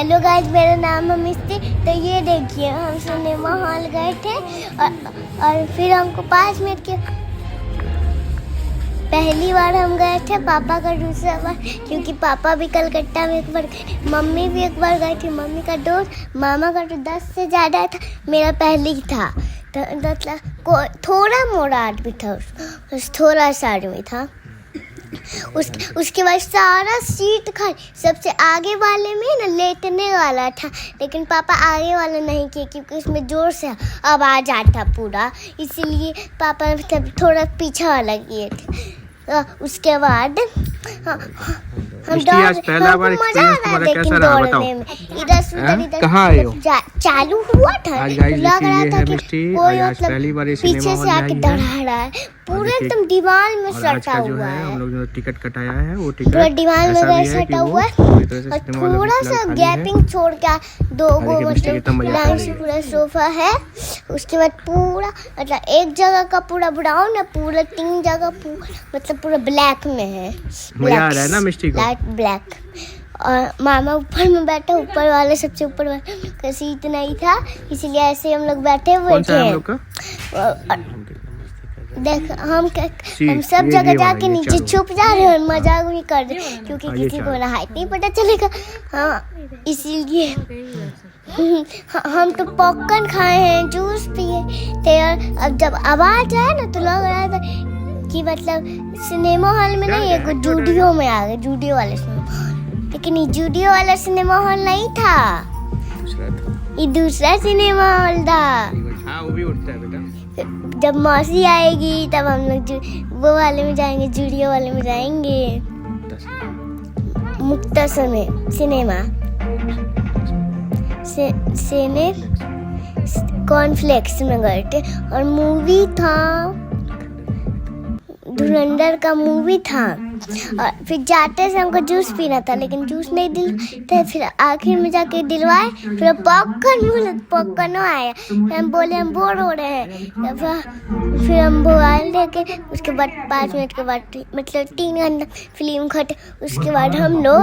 Hello guys, मेरा नाम है मिस्टी। तो ये देखिए, हम सिनेमा हॉल गए थे और फिर हमको 5 मिनट के पहली बार हम गए थे, पापा का दूसरा बार, क्योंकि पापा भी कलकत्ता में एक बार गए, मम्मी भी एक बार गई थी। मम्मी का दोस्त, मामा का तो 10 से ज़्यादा था, मेरा पहले ही था। तो मतलब थोड़ा मोड़ा आदमी था, थोड़ा सा आदमी था। उसके बाद सारा सीट खाली, सबसे आगे वाले में ना लेटने वाला था, लेकिन पापा आगे वाला नहीं किए क्योंकि उसमें जोर से आवाज़ आता पूरा, इसीलिए पापा मतलब थोड़ा पीछे वाला किए थे। उसके बाद हम पहला बार एक्सपीरियंस तुम्हारा कैसा रहा बताओ? इधर कहाँ आए हो? चालू हुआ था, आज गाइस लग रहा था कि कोई आज पहली बार मतलब पीछे से आके डरा रहा है, पूरे एकदम दीवार में सटा हुआ है। हम लोग जो टिकट कटाया है वो टिकट पूरा दीवार में सटा हुआ है और थोड़ा सा गैपिंग छोड़ के दो मतलब लाइन से पूरा सोफा है। उसके बाद पूरा मतलब एक जगह का पूरा ब्राउन है, पूरा 3 जगह मतलब पूरा ब्लैक में है। मजा आ रहा है ना मिस्टी को? Light black. और मामा ऊपर में बैठा, ऊपर वाले सबसे ऊपर वाले का सीट नहीं था, इसलिए ऐसे हम लोग बैठे हुए थे। देख हम सब जगह जाके नीचे छुप जा रहे हैं और मजाक भी कर रहे हैं क्योंकि किसी को हाइट नहीं पता चलेगा। हाँ, इसीलिए हम तो पॉपकॉर्न खाए हैं, जूस पिए थे। अब जब आवाज आया ना तो लग रहा था कि मतलब सिनेमा हॉल में नहीं, एक जूडियो में आ गए, जूडियो वाले सिनेमा। लेकिन ये जूडियो वाला सिनेमा हॉल नहीं था, ये दूसरा सिनेमा हॉल था। हाँ, वो भी उठता है बेटा। जब मौसी आएगी तब हम लोग वो वाले में जाएंगे, जूडियो वाले में जाएंगे। मुक्ता सिनेमा सेने कॉर्नफ्लेक्स में गए थे और मूवी था, धुरंधर का मूवी था। और फिर जाते से हमको जूस पीना था, लेकिन जूस नहीं दिलवाए, फिर आखिर में जाके दिलवाए। फिर पॉपकॉर्न आया, हम बोले हम बोर हो रहे हैं, फिर हम मोबाइल लेके उसके बाद 5 मिनट के बाद मतलब 3 घंटा फिल्म खत्म। उसके बाद हम लोग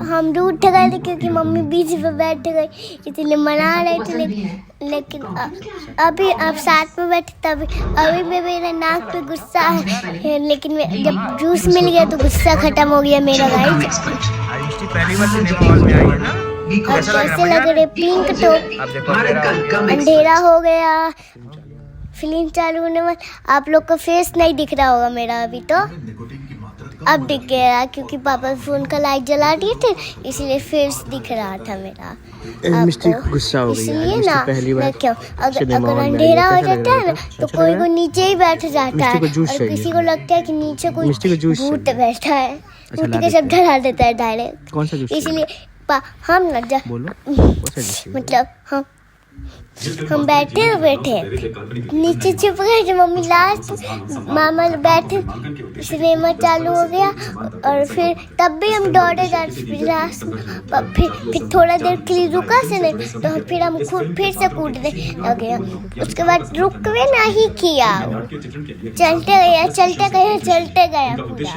हम उठ गए थे क्योंकि मम्मी बीच पे बैठ गई, इसलिए मना रहे थे। लेकिन अभी आप साथ में बैठे तभी अभी भी मेरे नाक पे गुस्सा है, लेकिन जब जूस मिल गया तो गुस्सा खत्म हो गया मेरा। गाइस पहली बार सिनेमा हॉल में आई है ना? कैसे लग रहे? पिंक तो अंधेरा हो गया, फिल्म चालू होने में आप लोग का फेस नहीं दिख रहा होगा मेरा अभी, तो अब दिख गया क्योंकि पापा फोन का लाइट जला दिए थे, इसलिए फेस दिख रहा था मेरा। मिस्टी गुस्सा हो गई है, इसलिए ना क्यों अगर अंधेरा हो जाता है ना तो कोई को नीचे ही बैठ जाता है और किसी को लगता है कि नीचे कोई भूत बैठा है, भूत के सब डरा देता है डायरेक्ट। कौन सा जूस? इसलिए हम ना मतलब हम बैठे नीचे छुप गए थे। मम्मी लास्ट मामा बैठे, सिनेमा चालू हो गया और फिर तब भी हम दौड़े जा रहे। फिर थोड़ा देर के लिए रुका सिनेमा, तो फिर हम फिर से कूदने लगे। उसके बाद रुकवे नहीं किया, चलते गया पूरा।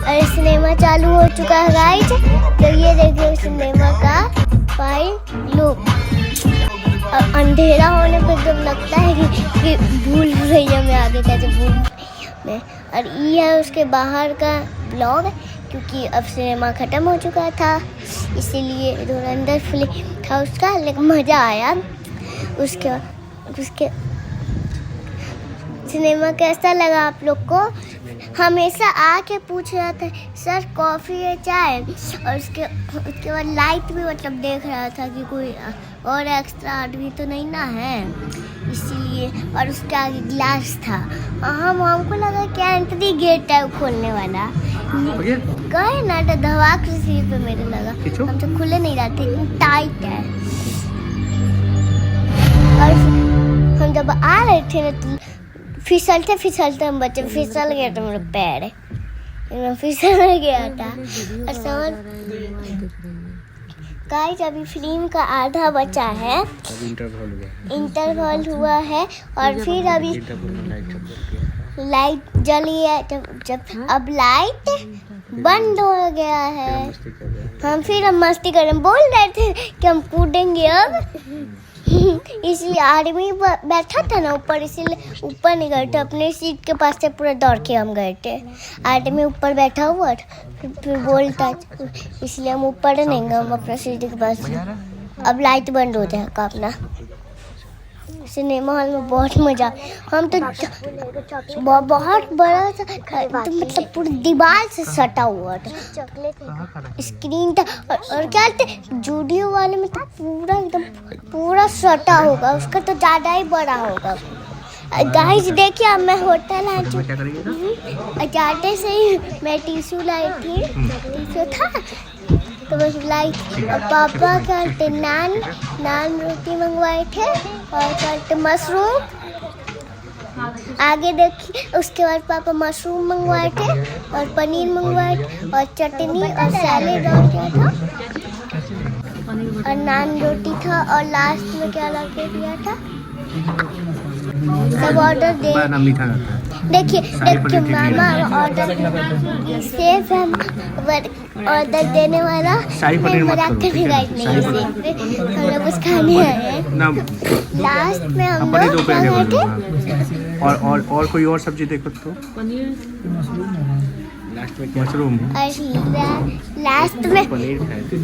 और सिनेमा चालू हो चुका है गाइस, तो ये देखिए सिनेमा का फाइल लुक। अंधेरा होने पे जब लगता है कि भूल भुलैया में आगे कैसे भूल में। और ये है उसके बाहर का ब्लॉग, क्योंकि अब सिनेमा ख़त्म हो चुका था, इसीलिए धुरंधर फिल्म था उसका, लेकिन मज़ा आया। उसके सिनेमा कैसा लगा आप लोग को? हमेशा आके पूछ रहा था सर कॉफ़ी या चाय, और उसके बाद लाइट भी मतलब देख रहा था कि कोई और एक्स्ट्रा आदमी तो नहीं ना है, इसीलिए। और उसके आगे ग्लास था, हमको लगा कि एंट्री गेट है खोलने वाला, गए ना तो धवाक से पे मेरे लगा, हम तो खुले नहीं रहते, टाइट है। और हम जब आ रहे थे ना तो फिसलते हम बच्चे फिसल गया था, मेरा पैर फिसल गया था। गाइस अभी फिल्म का आधा बचा है, इंटरवल हुआ है और फिर अभी लाइट जली है, जब अब लाइट बंद हो गया है, मस्ती कर रहे हैं। फिर हम मस्ती कर रहे हैं। बोल रहे थे कि हम कूदेंगे अब, इसलिए आदमी बैठा था ना ऊपर, इसीलिए ऊपर नहीं गए थे, अपने सीट के पास से पूरा दौड़ के हम गए थे। आदमी ऊपर बैठा हुआ था, फिर बोलता, इसलिए हम ऊपर नहीं गए, हम अपने सीट के पास। अब लाइट बंद हो जाएगा अपना। सिनेमा हॉल में बहुत मजा, हम तो बहुत बड़ा था, तो मतलब पूरी दीवार से सटा हुआ था, स्क्रीन था। और क्या कहते जूडियो वाले में तो पूरा एकदम पूरा सटा होगा, उसका तो ज़्यादा ही बड़ा होगा। गाइस देखिए, अब मैं होटल आ चुकी, जाते से ही मैं टिश्यू लाई थी, टिश्यू था तो बस लाई। और पापा कहते नान रोटी मंगवाए थे, और कहते मशरूम। आगे देखिए, उसके बाद पापा मशरूम मंगवाए थे और पनीर मंगवाए थे और चटनी और सैलेड और क्या था, और नान रोटी था, और लास्ट में क्या ला के दिया था, सब ऑर्डर दे। देखिए मामा ऑर्डर सेफ है, ऑर्डर देने वाला मजाक करने गाइड नहीं है, हम लोग कुछ खाने आए हैं। लास्ट में हम लोग क्या खाए थे, और कोई और सब्जी देखो तो मशरूम, लास्ट में पनीर खाए थे,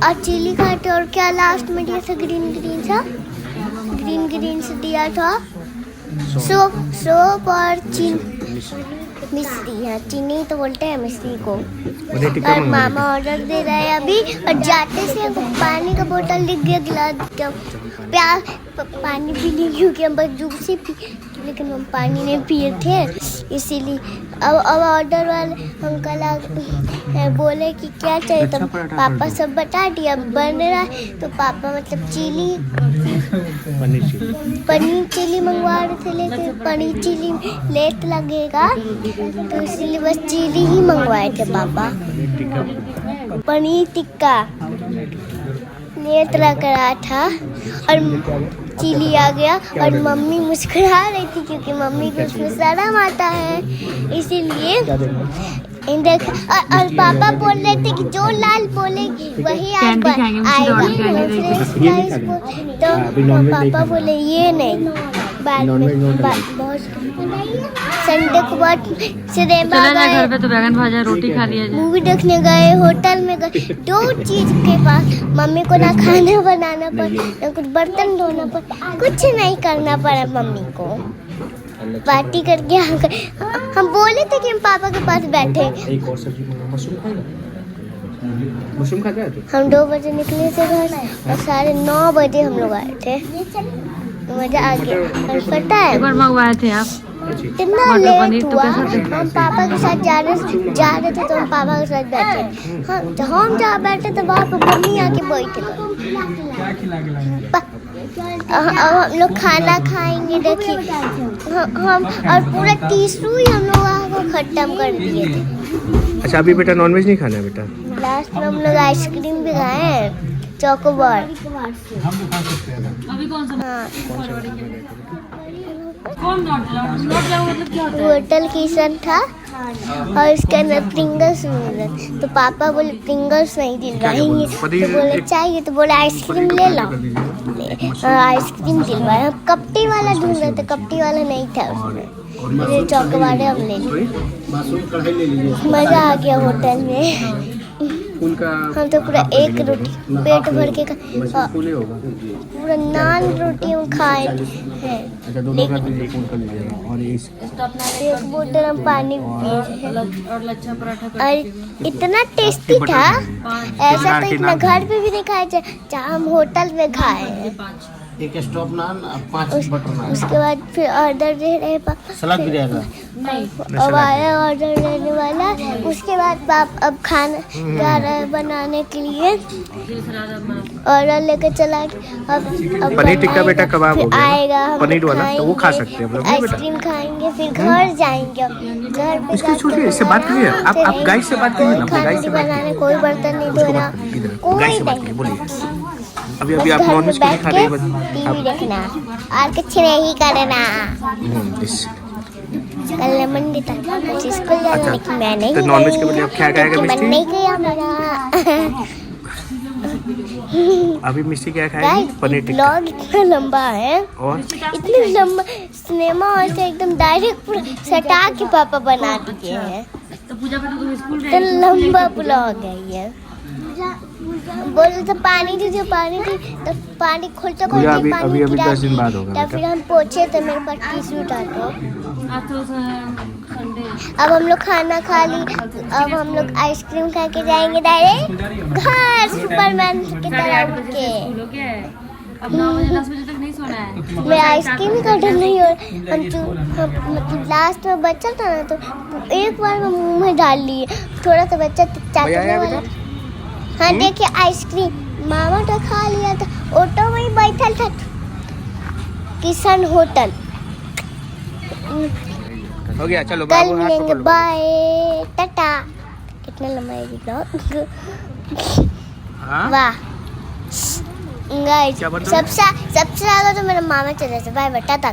और चिली खाए थे, और क्या लास्ट में दिया था, ग्रीन सा दिया था, सूप और मिश्री है, चीनी तो बोलते हैं मिश्री को। और मामा ऑर्डर दे रहा है अभी, और जाते से पानी का बोतल दिख गया, गिलास पानी पी ली, क्योंकि हम बस जूस ही पी, लेकिन हम पानी नहीं पिए थे, इसीलिए। अब ऑर्डर वाले अंकल बोले कि क्या चाहिए, तो पापा सब बता दिया, बन रहा है। तो पापा मतलब पनीर चिली मंगवा रहे थे, लेकिन पनीर चिली लेट लगेगा, तो इसलिए बस चिली ही मंगवाए थे पापा, पनीर टिक्का लेट लग रहा था, और चिली आ गया। और मम्मी मुस्कुरा रही थी, क्योंकि मम्मी को उसमें शर्म आता है, इसीलिए देख। और पापा बोल रहे थे कि जो लाल बोलेगी वही आएगा। तो पापा बोले ये नहीं, बाद में बहुत संडे को बाद सिनेमा गए, घर पे तो बैगन भाजा रोटी खा लिया, मूवी देखने गए, होटल में गए, 2 चीज के पास मम्मी को ना खाना बनाना पड़ा, ना कुछ बर्तन धोना पड़ा, कुछ नहीं करना पड़ा मम्मी को। पार्टी करके आ गए। हम बोले थे कि हम पापा के पास बैठे। एक और सब्जी मशरूम खाता है तो? हम 2 बजे निकले थे घर, और 9:30 बजे हम लोग आए थे। मजा आ गया। और पता है मंगवाए थे आप, कितना लेट हुआ, हम पापा के साथ जा रहे थे, तो हम पापा के साथ बैठे। हम जहाँ बैठे थे वहाँ पर मम्मी आके बैठे। हम लोग खाना खाएंगे, देखिए हम, और पूरा टिश्यू ही हम लोग खत्म कर दिए थे। अच्छा, अभी बेटा नॉनवेज नहीं खाना है बेटा? लास्ट में हम लोग आइसक्रीम भी खाए हैं, चॉकोबार। अभी कौन सा? होटल किचन था, और इसके अंदर प्रिंगल्स मिल रहे, तो पापा बोले प्रिंगल्स नहीं दिलवाएंगे, तो बोले चाहिए, तो बोले आइसक्रीम ले लो, आइसक्रीम दिलवाए। हम कपटी वाला ढूंढ रहे थे, कपटी वाला नहीं था उसमें, ये चॉकबार हम ले लिए। मजा आ गया होटल में। हम तो पूरा एक रोटी पेट भर के पूरा नान रोटी हम खाए हैं, एक बोतल हम पानी पिए, और इतना टेस्टी था, ऐसा तो इतना घर पे भी नहीं खाया जहाँ हम होटल में खाए हैं। एक स्टॉप नान, 5 बटर नान। उसके बाद फिर ऑर्डर दे रहे पापा, सलाद भी रहेगा। अब आया ऑर्डर देने वाला। उसके बाद पाप अब खाना जा रहा है बनाने के लिए, ऑर्डर लेकर चला। अब पनीर टिक्का बेटा कबाब हो गया, आएगा, पनीर वाला, तो वो खा सकते हैं हम, आइसक्रीम खाएंगे, फिर घर जाएंगे। घर पे जाके इससे बात करिए, आप गाइस से बात करिए ना, गाइस से बनाने कोई बर्तन नहीं धोना, कोई नहीं। बोलिए। अभी आप नॉनवेज क्यों नहीं खा रहे? टीवी देखना और कुछ नहीं करना। कल लेमन डे था, मुझे स्कूल जाना अच्छा। लेकिन मैं नहीं तो गई, नॉनवेज के बदले अब क्या खाएगा क्योंकि मन मिष्टी? नहीं किया मेरा। अभी मिष्टी क्या खाएगी? गाइस पनीर टिक्का। ब्लॉग इतना लंबा है, और इतनी लंबा, सिनेमा हॉल से एकदम डायरेक्ट पूरा सटा के पापा बना दिए हैं, तो पूजा पे तो तुम स्कूल तो लंबा ब्लॉग है ये। बोले तो पानी दीजिए, पानी दी, तो पानी खोलते पूजा खोलते अभी पानी अभी अभी गिरा 10 दिन बाद होगा तब बेटा। फिर हम पहुंचे तो मेरे पास टिश्यू था, तो आज तो संडे अब हम लोग खाना खा ली, अब हम लोग आइसक्रीम खा के जाएंगे डायरेक्ट घर, सुपरमैन की तरह उठ के। स्कूल हो गया है, अब 9 बजे 10 बजे तक नहीं सोना है। मैं आइसक्रीम का डर नहीं हो, हम मतलब लास्ट में बच्चा था ना, तो एक बार मैं मुंह में डाल लिए, थोड़ा सा बच्चा चाटने वाला। हाँ देखिए आइसक्रीम मामा तो खा लिया था, ऑटो में ही बैठा था, किशन होटल। हो गया, चलो कल बाबू हाथ मिलेंगे, पकड़ लो। बाय टाटा। कितना लंबा है ये ब्लॉग? हाँ? वाह गाइस, क्या बोल रहे हो? सबसे ज्यादा तो मेरा मामा चले थे, बाय बाय टाटा।